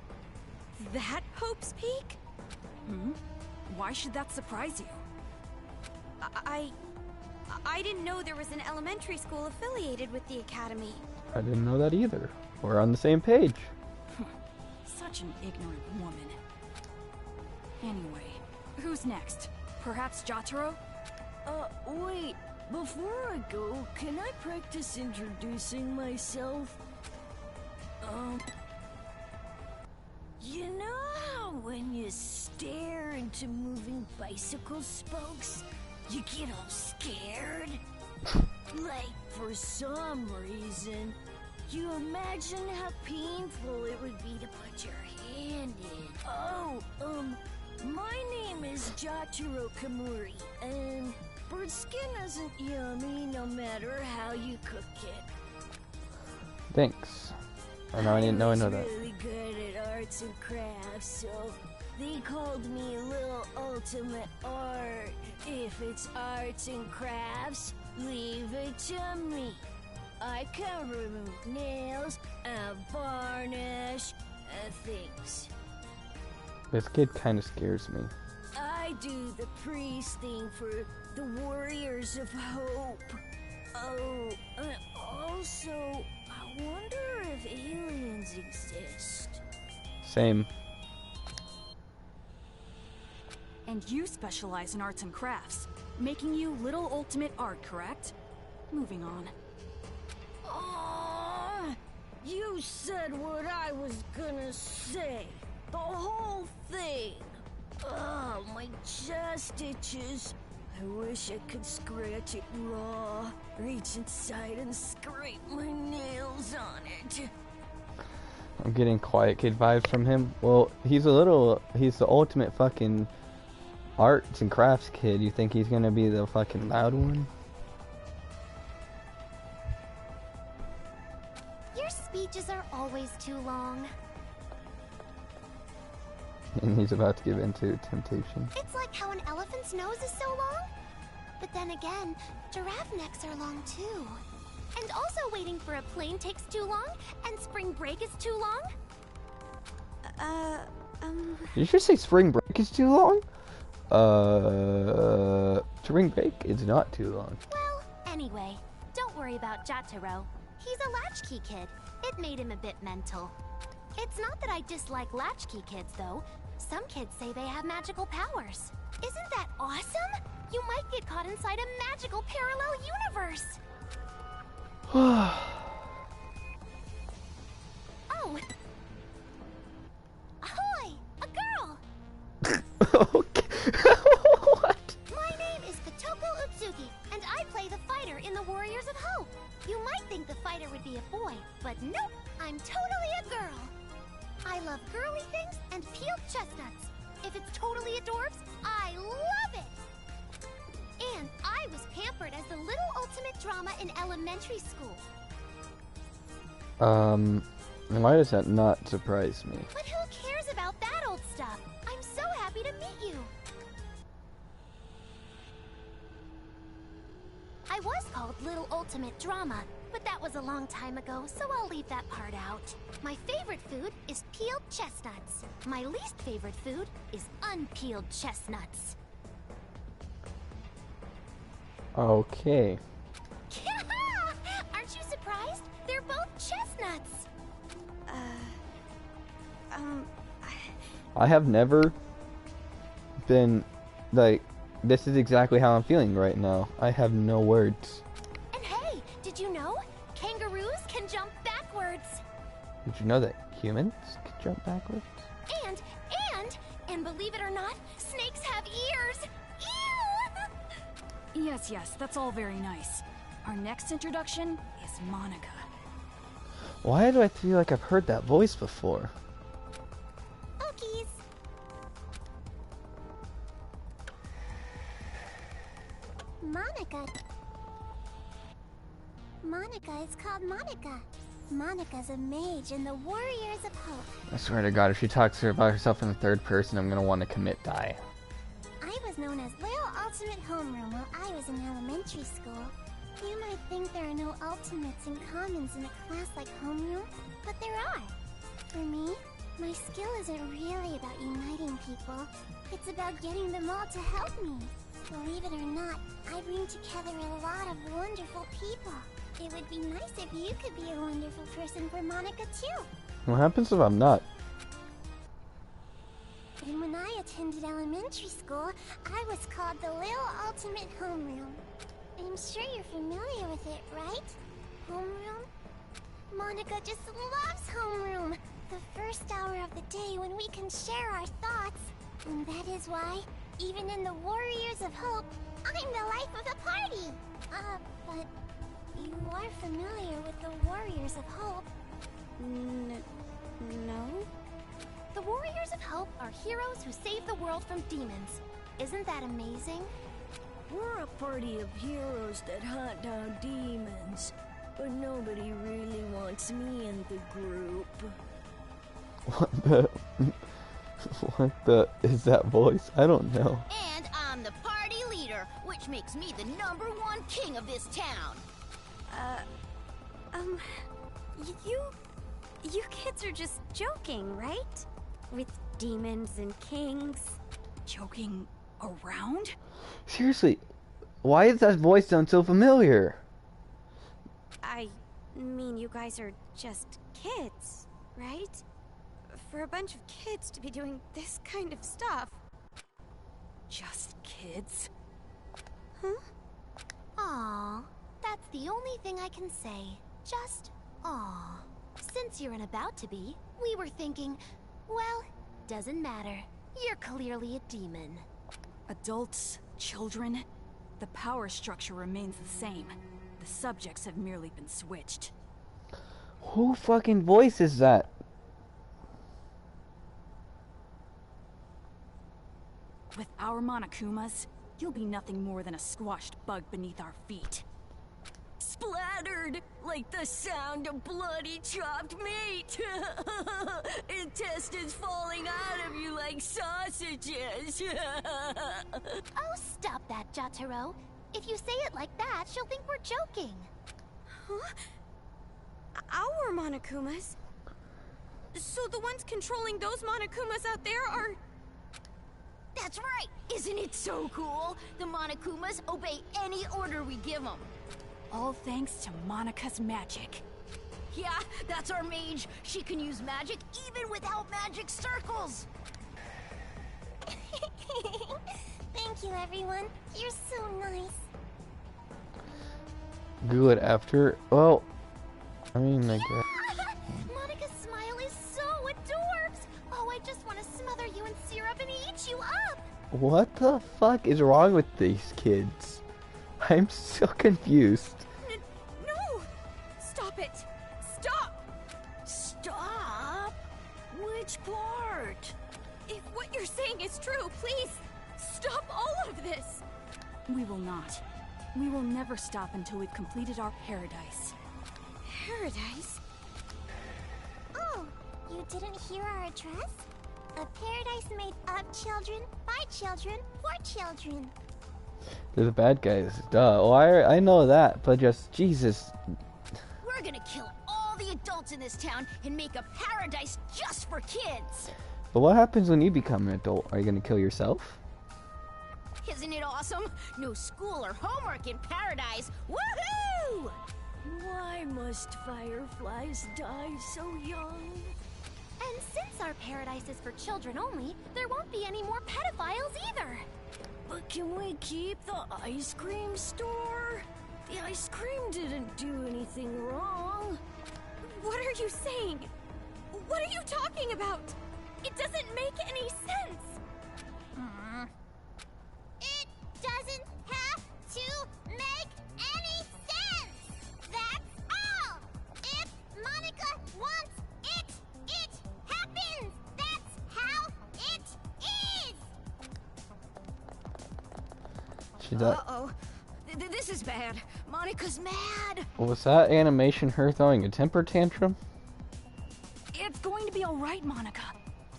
that Hope's Peak? Hmm? Why should that surprise you? I didn't know there was an elementary school affiliated with the academy. I didn't know that either. We're on the same page. Such an ignorant woman. Anyway, who's next? Perhaps Jotaro? Wait. Before I go, can I practice introducing myself? You know how when you stare into moving bicycle spokes, you get all scared? Like, for some reason, you imagine how painful it would be to put your hand in. Oh, my name is Jotaro Kamuri, and bird skin isn't yummy no matter how you cook it. Thanks. Oh no, I didn't know. I know that. I was really good at arts and crafts, so they called me Little Ultimate Art. If it's arts and crafts, leave it to me. I can remove nails and varnish and things. This kid kind of scares me. I do the priest thing for the Warriors of Hope. Oh, and also, I wonder if aliens exist. Same. And you specialize in arts and crafts, making you Little Ultimate Art, correct? Moving on. You said what I was gonna say. The whole thing. Oh, my chest itches. I wish I could scratch it raw, reach inside and scrape my nails on it. I'm getting Quiet Kid vibes from him. Well, he's the ultimate fucking arts and crafts kid. You think he's gonna be the fucking loud one? Your speeches are always too long. And he's about to give in to temptation. It's like how an elephant's nose is so long. But then again, giraffe necks are long too. And also waiting for a plane takes too long, and spring break is too long. Did you just say spring break is too long? Spring break is not too long. Well, anyway, don't worry about Jotaro. He's a latchkey kid. It made him a bit mental. It's not that I dislike latchkey kids, though. Some kids say they have magical powers. Isn't that awesome? You might get caught inside a magical parallel universe. Oh. Ahoy! A girl! What? My name is Kotoko Utsugi, and I play the fighter in the Warriors of Hope. You might think the fighter would be a boy, but nope, I'm totally a girl. I love girly things and peeled chestnuts. If it's totally adorbs, I love it! And I was pampered as the little ultimate drama in elementary school. Why does that not surprise me? But who cares about that old stuff? I'm so happy to meet you. I was called Little Ultimate Drama, but that was a long time ago, so I'll leave that part out. My favorite food is peeled chestnuts. My least favorite food is unpeeled chestnuts. Okay. Aren't you surprised? They're both chestnuts. I have never been, like, this is exactly how I'm feeling right now. I have no words. And hey, did you know? Kangaroos can jump backwards. Did you know that humans can jump backwards? And believe it or not, snakes have ears. Ew! Yes, that's all very nice. Our next introduction is Monica. Why do I feel like I've heard that voice before? Okies. Monica is called Monica. Monica's a mage in the Warriors of Hope. I swear to God, if she talks about herself in the third person, I'm gonna want to commit die. I was known as Little Ultimate Homeroom while I was in elementary school. You might think there are no ultimates and commons in a class like homeroom, but there are. For me, my skill isn't really about uniting people. It's about getting them all to help me. Believe it or not, I bring together a lot of wonderful people. It would be nice if you could be a wonderful person for Monica too. What happens if I'm not? And when I attended elementary school, I was called the Little Ultimate Homeroom. I'm sure you're familiar with it, right? Homeroom? Monica just loves homeroom. The first hour of the day when we can share our thoughts. And that is why, even in the Warriors of Hope, I'm the life of the party. But you are familiar with the Warriors of Hope. No? The Warriors of Hope are heroes who save the world from demons. Isn't that amazing? We're a party of heroes that hunt down demons, but nobody really wants me in the group. What the is that voice? I don't know. And I'm the party leader, which makes me the #1 king of this town. You kids are just joking, right? With demons and kings. Joking around? Seriously, why does that voice sound so familiar? I mean, you guys are just kids, right? For a bunch of kids to be doing this kind of stuff. Just kids? Huh? Aw, that's the only thing I can say. Just aw. Since you're an about to be, we were thinking, well, doesn't matter. You're clearly a demon. Adults, children, the power structure remains the same. The subjects have merely been switched. Who fucking voice is that? With our Monokumas, you'll be nothing more than a squashed bug beneath our feet. Splattered like the sound of bloody chopped meat. Intestines falling out of you like sausages. Oh, stop that, Jotaro. If you say it like that, she'll think we're joking. Huh? Our Monokumas? So the ones controlling those Monokumas out there are... That's right! Isn't it so cool? The Monokumas obey any order we give them. All thanks to Monica's magic. Yeah, that's our mage. She can use magic even without magic circles. Thank you, everyone. You're so nice. Good after. Well, I mean, I guess. Monica's smile is so adorbs. Oh, I just want to smother you in syrup and eat you up. What the fuck is wrong with these kids? I'm so confused. No! Stop it! Stop! Stop? Which part? If what you're saying is true, please, stop all of this! We will not. We will never stop until we've completed our paradise. Paradise? Oh, you didn't hear our address? A paradise made of children, by children, for children. They're the bad guys. Duh. Oh, I know that, but just, Jesus. We're gonna kill all the adults in this town and make a paradise just for kids. But what happens when you become an adult? Are you gonna kill yourself? Isn't it awesome? No school or homework in paradise. Woohoo! Why must fireflies die so young? And since our paradise is for children only, there won't be any more pedophiles either. But can we keep the ice cream store? The ice cream didn't do anything wrong. What are you saying? What are you talking about? It doesn't make any sense. It doesn't have to make any sense. That's all. If Monica wants it, it happens. That's how it is. Uh-oh. This is bad. Monica's mad. Was that animation her throwing a temper tantrum? It's going to be all right, Monica.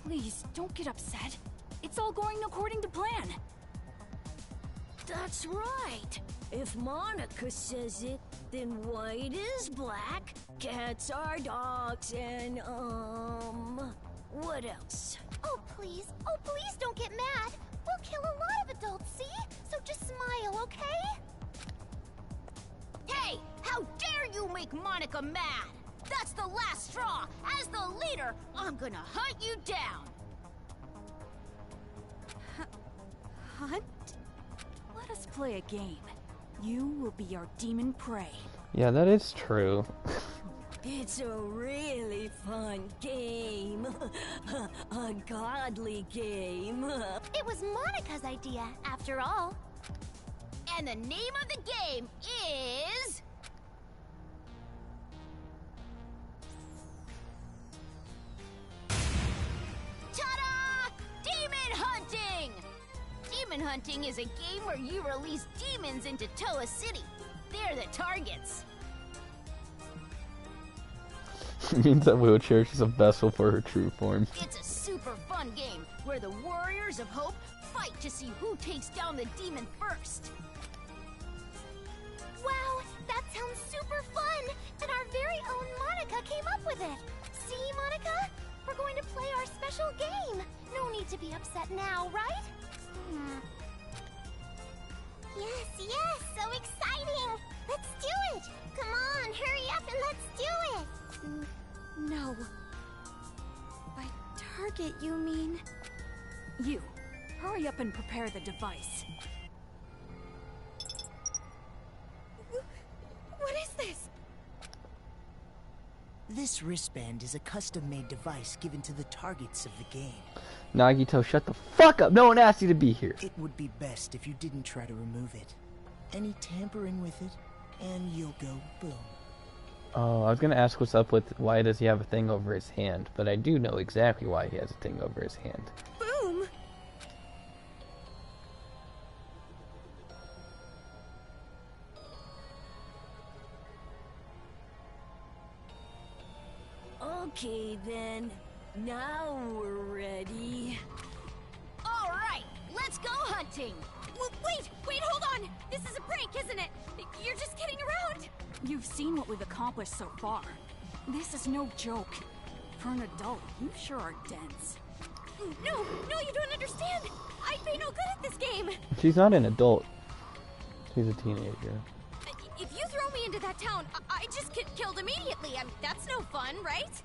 Please, don't get upset. It's all going according to plan. That's right. If Monica says it, then white is black, cats are dogs, and, what else? Oh, please don't get mad. We'll kill a lot of adults, see? So just smile, okay? Hey, how dare you make Monica mad? That's the last straw. As the leader, I'm gonna hunt you down. Hunt? Let us play a game. You will be our demon prey. Yeah, that is true. It's a really fun game. A godly game. It was Monica's idea, after all. And the name of the game is... Ta-da! Demon Hunting! Demon Hunting is a game where you release demons into Toa City. They're the targets. It means that wheelchair is a vessel for her true form. It's a super fun game where the Warriors of Hope fight to see who takes down the demon first. Wow, that sounds super fun! And our very own Monica came up with it! See, Monica? We're going to play our special game! No need to be upset now, right? Yes, so exciting! Let's do it! Come on, hurry up and let's do it! No. By target, you mean? You, hurry up and prepare the device. What is this? This wristband is a custom-made device given to the targets of the game. Nagito, shut the fuck up! No one asked you to be here! It would be best if you didn't try to remove it. Any tampering with it, and you'll go boom. Oh, I was gonna ask what's up with why does he have a thing over his hand, but I do know exactly why he has a thing over his hand. Boom! Okay then, now we're ready. All right, let's go hunting. Wait, hold on! This is a prank, isn't it? You're just kidding around! You've seen what we've accomplished so far. This is no joke. For an adult, you sure are dense. No, you don't understand! I'd be no good at this game! She's not an adult. She's a teenager. If you throw me into that town, I just get killed immediately. I mean, that's no fun, right?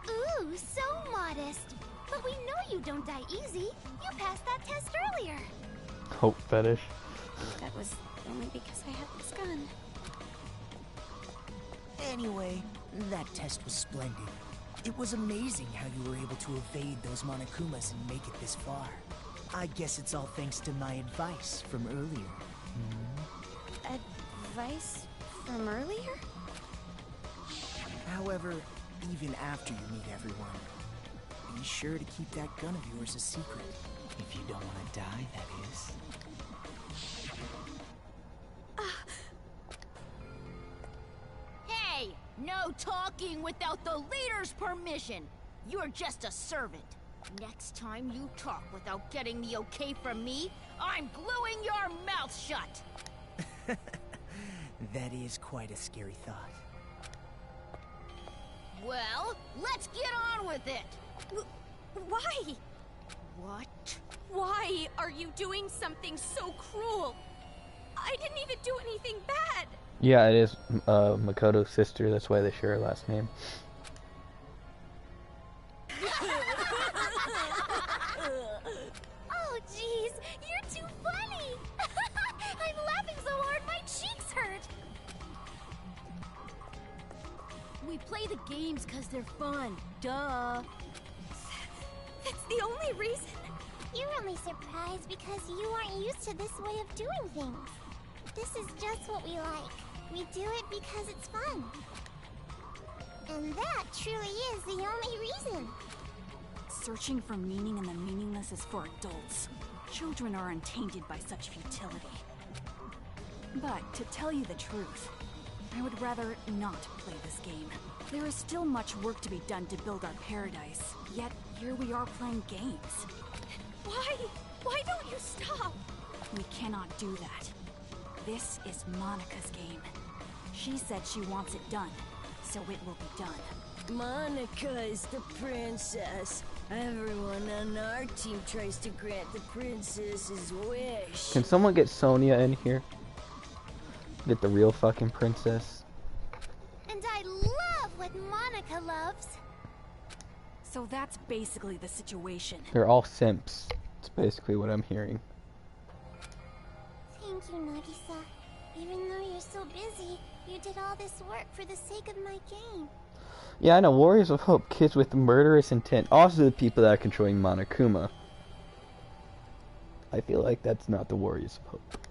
Ooh, so modest. But we know you don't die easy. You passed that test earlier. Hope fetish. That was only because I had this gun. Anyway, that test was splendid. It was amazing how you were able to evade those Monokumas and make it this far. I guess it's all thanks to my advice from earlier. Advice from earlier? However, even after you meet everyone, be sure to keep that gun of yours a secret. If you don't want to die, that is. No talking without the leader's permission. You're just a servant. Next time you talk without getting the okay from me, I'm gluing your mouth shut. That is quite a scary thought. Well, let's get on with it. Why? What? Why are you doing something so cruel? I didn't even do anything bad. Yeah, it is Makoto's sister. That's why they share her last name. Oh, jeez, you're too funny. I'm laughing so hard my cheeks hurt. We play the games because they're fun. Duh. That's the only reason. You're only surprised because you aren't used to this way of doing things. This is just what we like. We do it because it's fun. And that truly is the only reason. Searching for meaning in the meaningless is for adults. Children are untainted by such futility. But to tell you the truth, I would rather not play this game. There is still much work to be done to build our paradise, yet here we are playing games. Why? Why don't you stop? We cannot do that. This is Monica's game. She said she wants it done, so it will be done. Monica is the princess. Everyone on our team tries to grant the princess's wish. Can someone get Sonia in here? Get the real fucking princess. And I love what Monica loves. So that's basically the situation. They're all simps. It's basically what I'm hearing. Thank you, Nagisa. Even though you're so busy, you did all this work for the sake of my game. Yeah, I know. Warriors of Hope, kids with murderous intent. Also the people that are controlling Monokuma. I feel like that's not the Warriors of Hope.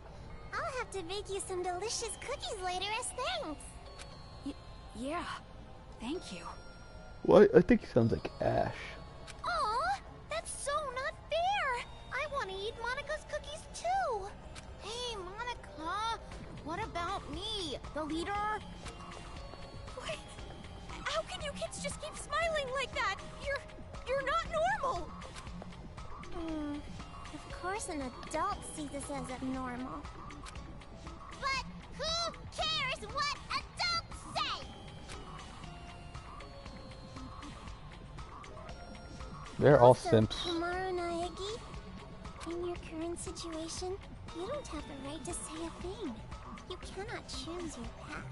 I'll have to bake you some delicious cookies later as thanks. Yeah, thank you. What? I think he sounds like Ash. Aw, that's so not fair. I want to eat Monica's cookies too. Hey, Monica. What about me, the leader? What? How can you kids just keep smiling like that? You're not normal. Of course an adult sees this as abnormal. But who cares what adults say? They're all Also, simps. Kumaru Naegi, in your current situation, you don't have the right to say a thing. You cannot choose your path.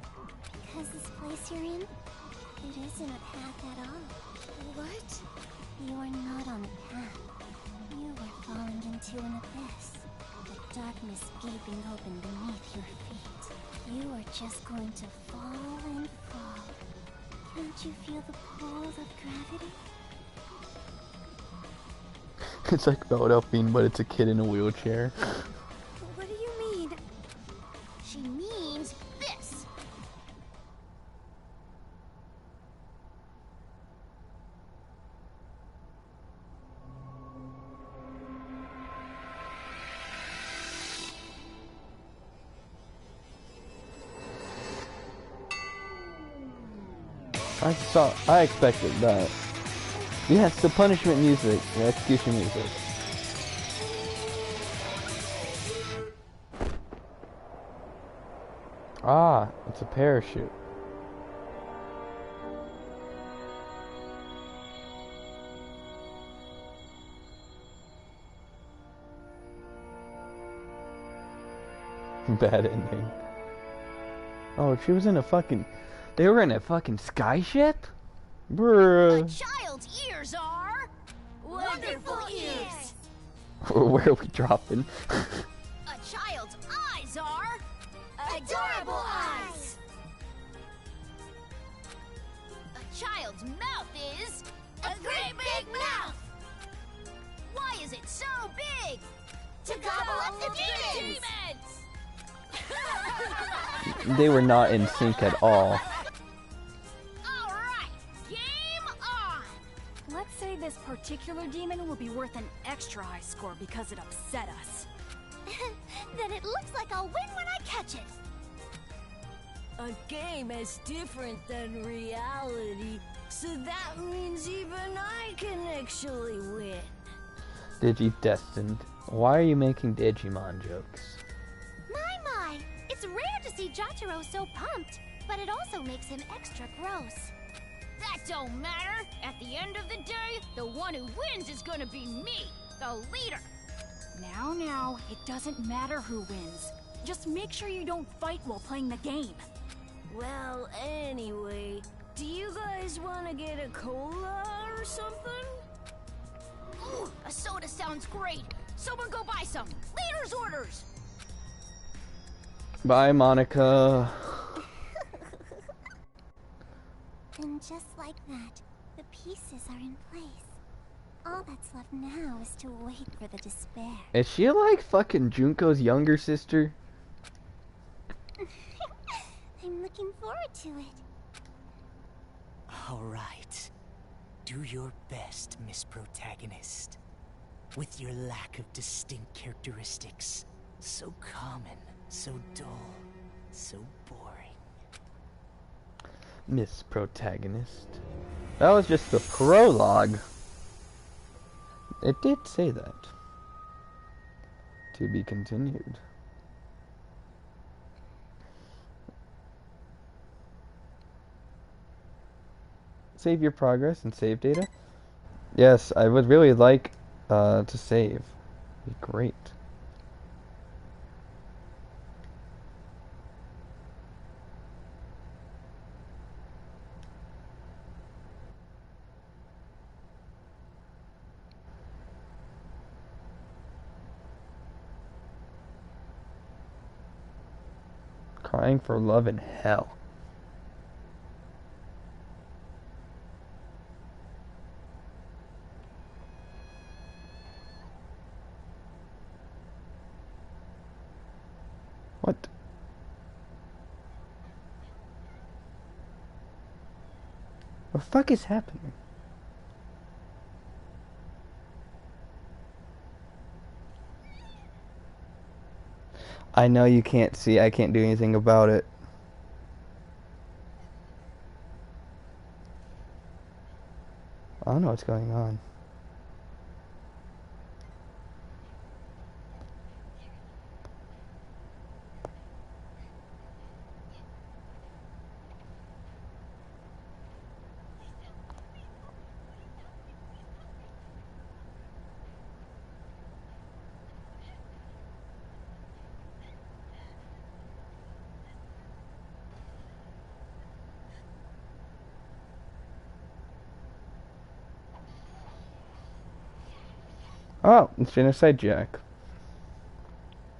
Because this place you're in, it isn't a path at all. What? You are not on a path. You were falling into an abyss. The darkness gaping open beneath your feet. You are just going to fall and fall. Can't you feel the pull of gravity? It's like Philadelphia, but it's a kid in a wheelchair. What do you mean? She means this. I expected that. Yes, the punishment music, the execution music. Ah, it's a parachute. Bad ending. Oh, she was in a fucking... They were in a fucking skyship? Bruh. A child's ears are wonderful ears. Where are we dropping? A child's eyes are adorable eyes. A child's mouth is a great big mouth. Why is it so big? To gobble up the demons. They were not in sync at all. Alright, game on! Let's say this particular demon will be worth an extra high score because it upset us. Then it looks like I'll win when I catch it. A game is different than reality, so that means even I can actually win. Digi-destined. Why are you making Digimon jokes? My! It's rare to see Jotaro so pumped, but it also makes him extra gross. That don't matter. At the end of the day, the one who wins is gonna be me, the leader. Now, it doesn't matter who wins. Just make sure you don't fight while playing the game. Well, anyway, do you guys want to get a cola or something? Ooh, a soda sounds great. Someone go buy some. Leader's orders. Bye, Monica. And just like that, the pieces are in place. All that's left now is to wait for the despair. Is she like fucking Junko's younger sister? I'm looking forward to it. All right. Do your best, Miss Protagonist. With your lack of distinct characteristics. So common, so dull, so boring. Miss Protagonist. That was just the prologue. It did say that. To be continued. Save your progress and save data? Yes, I would really like to save. Be great. Crying for love in hell. What? What the fuck is happening? I know you can't see. I can't do anything about it. I don't know what's going on. Oh, it's Genocide Jack.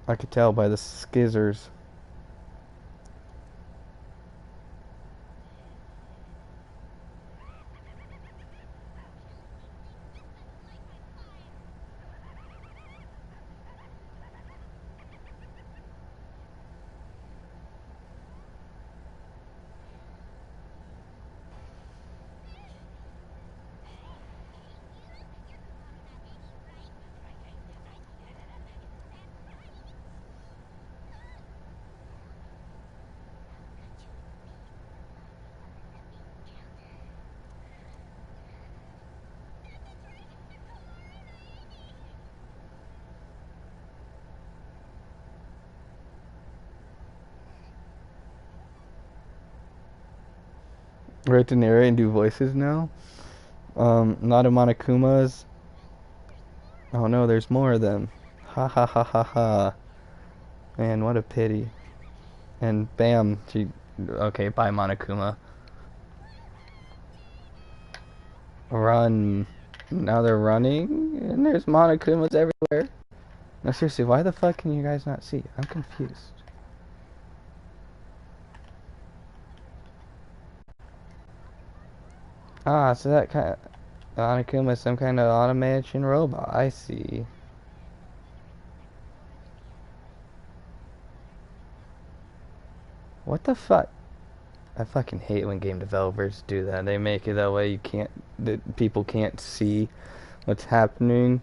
I could tell by the skizzers. Right to narrate and do voices now. Not a Monokuma's. Oh no, there's more of them. Ha ha ha ha ha. Man, what a pity. And bam, she. Okay, bye Monokuma. Run. Now they're running, and there's Monokumas everywhere. No, seriously, why the fuck can you guys not see? I'm confused. Ah, so that kind of Monokuma is some kind of automation robot. I see. What the fuck? I fucking hate when game developers do that. They make it that way you can't, that people can't see what's happening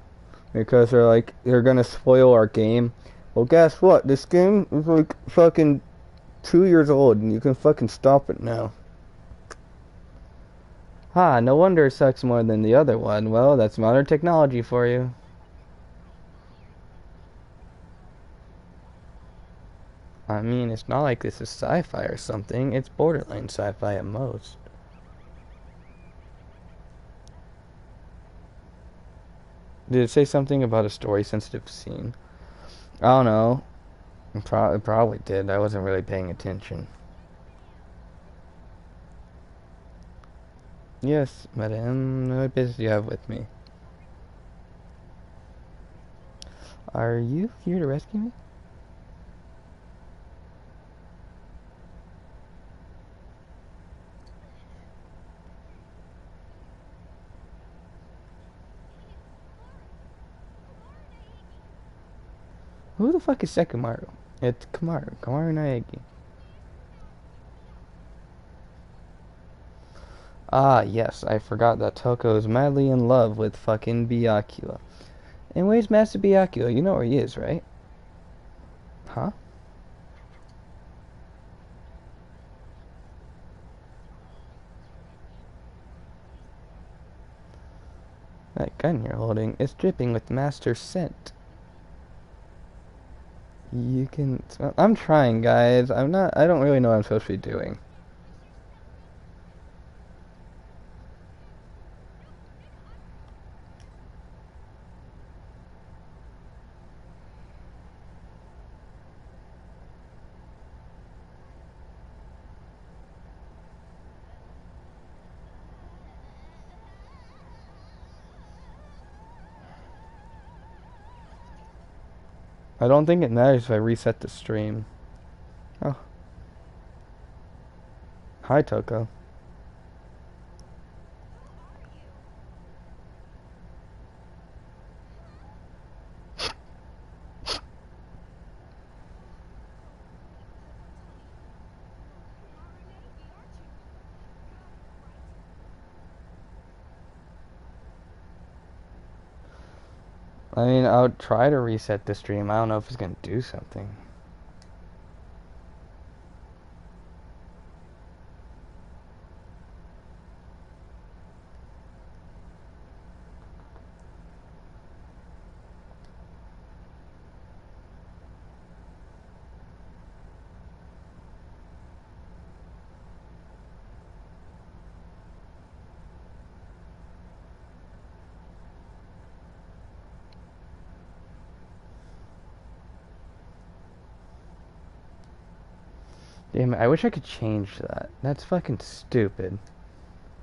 because they're like, they're gonna spoil our game. Well, guess what? This game is like fucking 2 years old and you can fucking stop it now. Ha, no wonder it sucks more than the other one. Well, that's modern technology for you. I mean, it's not like this is sci-fi or something. It's borderline sci-fi at most. Did it say something about a story-sensitive scene? I don't know. It probably did. I wasn't really paying attention. Yes, madam. What business do you have with me? Are you here to rescue me? Who the fuck is Sekimaru? It's Kamaru. Kamaru Naegi. Ah, yes, I forgot that Toko is madly in love with fucking Byakuya. And where's Master Byakuya? You know where he is, right? Huh? That gun you're holding is dripping with Master scent. You can smell. I'm trying, guys. I don't really know what I'm supposed to be doing. I don't think it matters if I reset the stream. Oh. Hi, Toko. I mean, I'll try to reset the stream. I don't know if it's gonna do something. Damn it, I wish I could change that. That's fucking stupid.